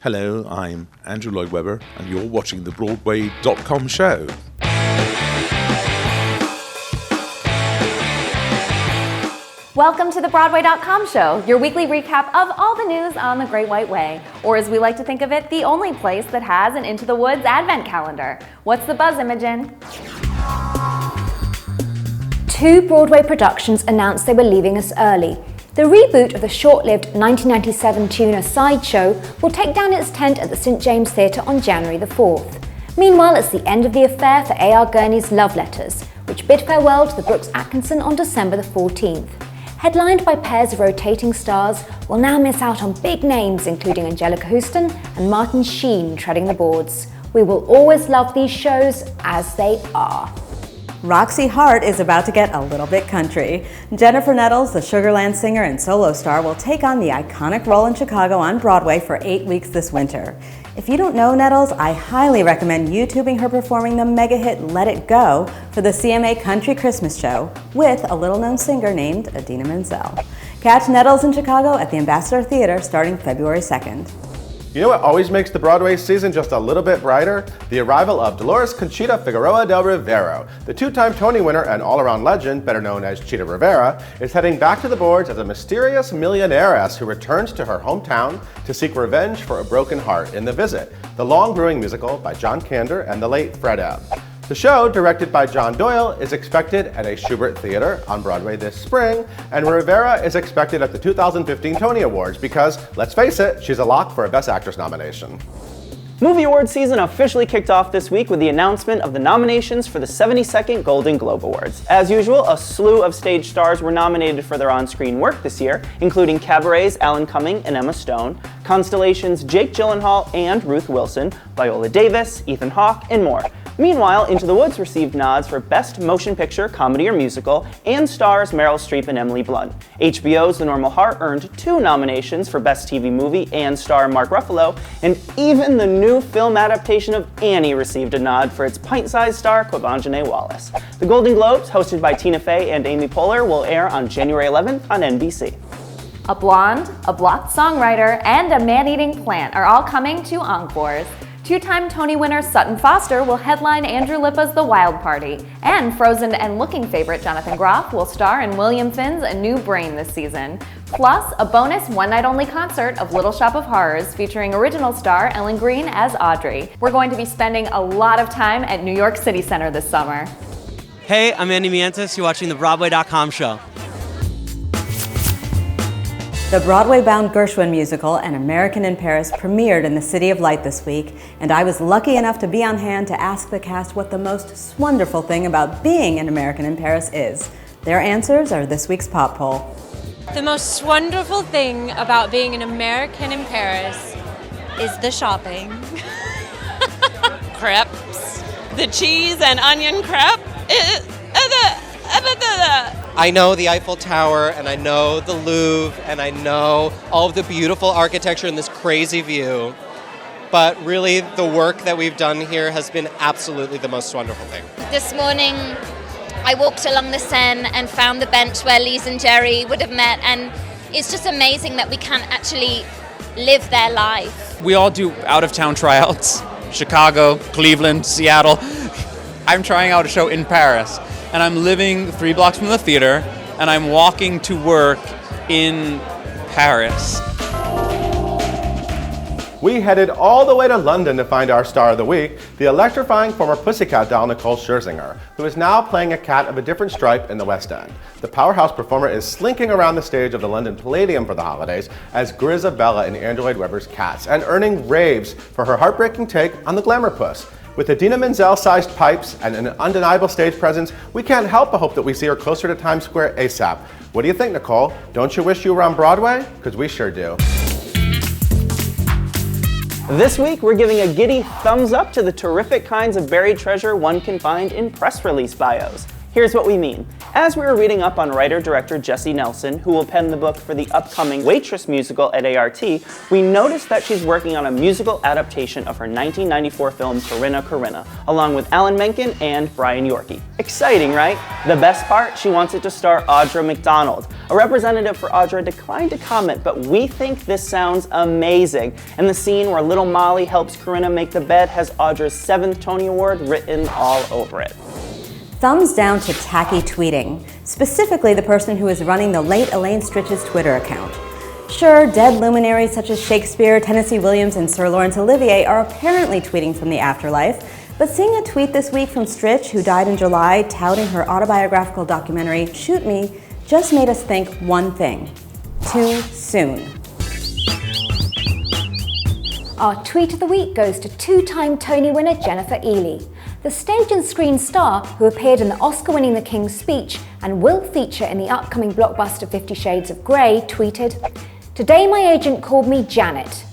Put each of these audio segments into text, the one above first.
Hello, I'm Andrew Lloyd Webber, and you're watching the Broadway.com show. Welcome to the Broadway.com show, your weekly recap of all the news on the Great White Way, or as we like to think of it, the only place that has an Into the Woods advent calendar. What's the buzz, Imogen? 2 Broadway productions announced they were leaving us early. The reboot of the short-lived 1997 tuna Sideshow will take down its tent at the St James Theatre on January the 4th. Meanwhile, it's the end of the affair for A.R. Gurney's Love Letters, which bid farewell to the Brooks Atkinson on December the 14th. Headlined by pairs of rotating stars, we'll now miss out on big names including Angelica Houston and Martin Sheen treading the boards. We will always love these shows as they are. Roxy Hart is about to get a little bit country. Jennifer Nettles, the Sugarland singer and solo star, will take on the iconic role in Chicago on Broadway for 8 weeks this winter. If you don't know Nettles, I highly recommend YouTubing her performing the mega hit Let It Go for the CMA Country Christmas Show with a little-known singer named Idina Menzel. Catch Nettles in Chicago at the Ambassador Theater starting February 2nd. You know what always makes the Broadway season just a little bit brighter? The arrival of Dolores Conchita Figueroa del Rivero. The 2-time Tony winner and all-around legend, better known as Chita Rivera, is heading back to the boards as a mysterious millionairess who returns to her hometown to seek revenge for a broken heart in The Visit, the long-brewing musical by John Kander and the late Fred Ebb. The show, directed by John Doyle, is expected at a Schubert Theater on Broadway this spring, and Rivera is expected at the 2015 Tony Awards because, let's face it, she's a lock for a Best Actress nomination. Movie Awards season officially kicked off this week with the announcement of the nominations for the 72nd Golden Globe Awards. As usual, a slew of stage stars were nominated for their on-screen work this year, including Cabaret's Alan Cumming and Emma Stone, Constellation's Jake Gyllenhaal and Ruth Wilson, Viola Davis, Ethan Hawke, and more. Meanwhile, Into the Woods received nods for Best Motion Picture, Comedy or Musical, and stars Meryl Streep and Emily Blunt. HBO's The Normal Heart earned 2 nominations for Best TV Movie and star Mark Ruffalo, and even the new film adaptation of Annie received a nod for its pint-sized star Quibanjane Wallace. The Golden Globes, hosted by Tina Fey and Amy Poehler, will air on January 11th on NBC. A blonde, a blocked songwriter, and a man-eating plant are all coming to Encores. 2-time Tony winner Sutton Foster will headline Andrew Lippa's The Wild Party, and Frozen and looking favorite Jonathan Groff will star in William Finn's A New Brain this season. Plus, a bonus one-night-only concert of Little Shop of Horrors featuring original star Ellen Greene as Audrey. We're going to be spending a lot of time at New York City Center this summer. Hey, I'm Andy Mientus. You're watching the Broadway.com show. The Broadway-bound Gershwin musical, An American in Paris, premiered in the City of Light this week, and I was lucky enough to be on hand to ask the cast what the most wonderful thing about being an American in Paris is. Their answers are this week's Pop Poll. The most wonderful thing about being an American in Paris is the shopping. Crepes. The cheese and onion crepe. I know the Eiffel Tower, and I know the Louvre, and I know all of the beautiful architecture and this crazy view. But really, the work that we've done here has been absolutely the most wonderful thing. This morning, I walked along the Seine and found the bench where Lise and Jerry would have met, and it's just amazing that we can actually live their life. We all do out-of-town tryouts. Chicago, Cleveland, Seattle. I'm trying out a show in Paris, and I'm living 3 blocks from the theater, and I'm walking to work in Paris. We headed all the way to London to find our star of the week, the electrifying former Pussycat doll Nicole Scherzinger, who is now playing a cat of a different stripe in the West End. The powerhouse performer is slinking around the stage of the London Palladium for the holidays as Grizabella in Andrew Lloyd Webber's Cats, and earning raves for her heartbreaking take on the glamour puss. With Idina Menzel-sized pipes and an undeniable stage presence, we can't help but hope that we see her closer to Times Square ASAP. What do you think, Nicole? Don't you wish you were on Broadway? Because we sure do. This week, we're giving a giddy thumbs up to the terrific kinds of buried treasure one can find in press release bios. Here's what we mean. As we were reading up on writer-director Jessie Nelson, who will pen the book for the upcoming Waitress musical at ART, we noticed that she's working on a musical adaptation of her 1994 film Corinna Corinna, along with Alan Menken and Brian Yorkie. Exciting, right? The best part? She wants it to star Audra McDonald. A representative for Audra declined to comment, but we think this sounds amazing. And the scene where little Molly helps Corinna make the bed has Audra's 7th Tony Award written all over it. Thumbs down to tacky tweeting, specifically the person who is running the late Elaine Stritch's Twitter account. Sure, dead luminaries such as Shakespeare, Tennessee Williams, and Sir Laurence Olivier are apparently tweeting from the afterlife, but seeing a tweet this week from Stritch, who died in July, touting her autobiographical documentary, Shoot Me, just made us think one thing: too soon. Our tweet of the week goes to two-time Tony winner Jennifer Ehle. The stage and screen star, who appeared in the Oscar-winning The King's Speech and will feature in the upcoming blockbuster 50 Shades of Grey, tweeted, "Today my agent called me Janet.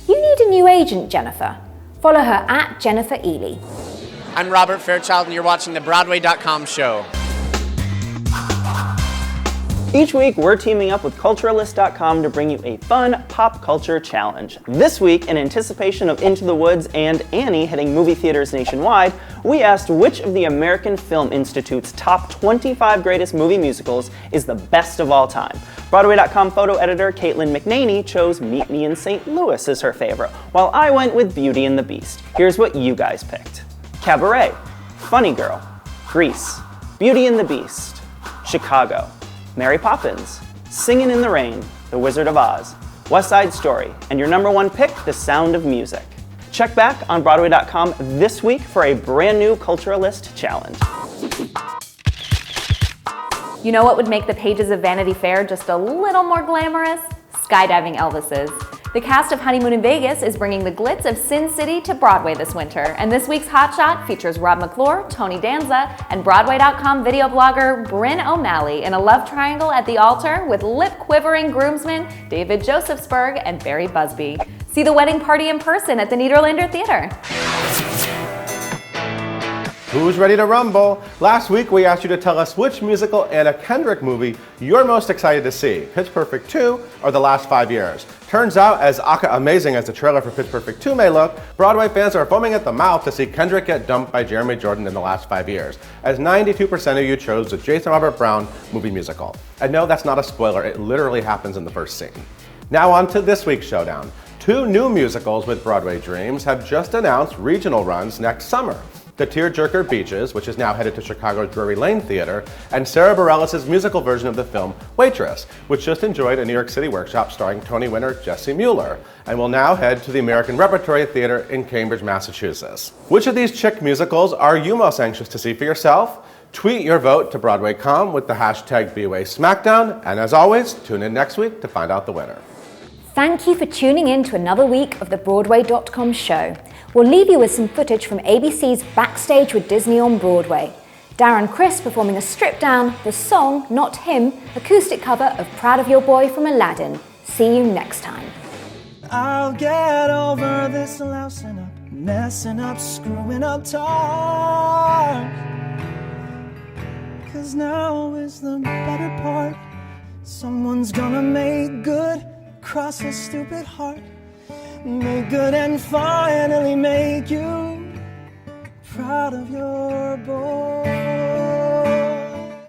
You need a new agent, Jennifer." Follow her at Jennifer Ehle. I'm Robert Fairchild and you're watching the Broadway.com show. Each week, we're teaming up with Culturalist.com to bring you a fun pop culture challenge. This week, in anticipation of Into the Woods and Annie hitting movie theaters nationwide, we asked which of the American Film Institute's top 25 greatest movie musicals is the best of all time. Broadway.com photo editor Caitlin McNaney chose Meet Me in St. Louis as her favorite, while I went with Beauty and the Beast. Here's what you guys picked. Cabaret, Funny Girl, Grease, Beauty and the Beast, Chicago, Mary Poppins, Singin' in the Rain, The Wizard of Oz, West Side Story, and your number one pick, The Sound of Music. Check back on Broadway.com this week for a brand new Culturalist challenge. You know what would make the pages of Vanity Fair just a little more glamorous? Skydiving Elvises. The cast of Honeymoon in Vegas is bringing the glitz of Sin City to Broadway this winter, and this week's Hot Shot features Rob McClure, Tony Danza, and Broadway.com video blogger Bryn O'Malley in a love triangle at the altar with lip-quivering groomsmen David Josephsberg and Barry Busby. See the wedding party in person at the Niederlander Theater. Who's ready to rumble? Last week we asked you to tell us which musical and a Kendrick movie you're most excited to see, Pitch Perfect 2 or The Last 5 Years. Turns out, as amazing as the trailer for Pitch Perfect 2 may look, Broadway fans are foaming at the mouth to see Kendrick get dumped by Jeremy Jordan in The Last 5 Years, as 92% of you chose the Jason Robert Brown movie musical. And no, that's not a spoiler, it literally happens in the first scene. Now on to this week's showdown. 2 new musicals with Broadway dreams have just announced regional runs next summer. The tearjerker Beaches, which is now headed to Chicago's Drury Lane Theater, and Sarah Bareilles' musical version of the film Waitress, which just enjoyed a New York City workshop starring Tony winner Jessie Mueller, and will now head to the American Repertory Theater in Cambridge, Massachusetts. Which of these chick musicals are you most anxious to see for yourself? Tweet your vote to Broadway.com with the hashtag BOA Smackdown, and as always, tune in next week to find out the winner. Thank you for tuning in to another week of the Broadway.com show. We'll leave you with some footage from ABC's Backstage with Disney on Broadway. Darren Criss performing a stripped-down, The Song, Not Him, acoustic cover of Proud of Your Boy from Aladdin. See you next time. I'll get over this lousing up, messing up, screwing up time. 'Cause now is the better part. Someone's gonna make good, cross a stupid heart. Make good and finally make you proud of your boy.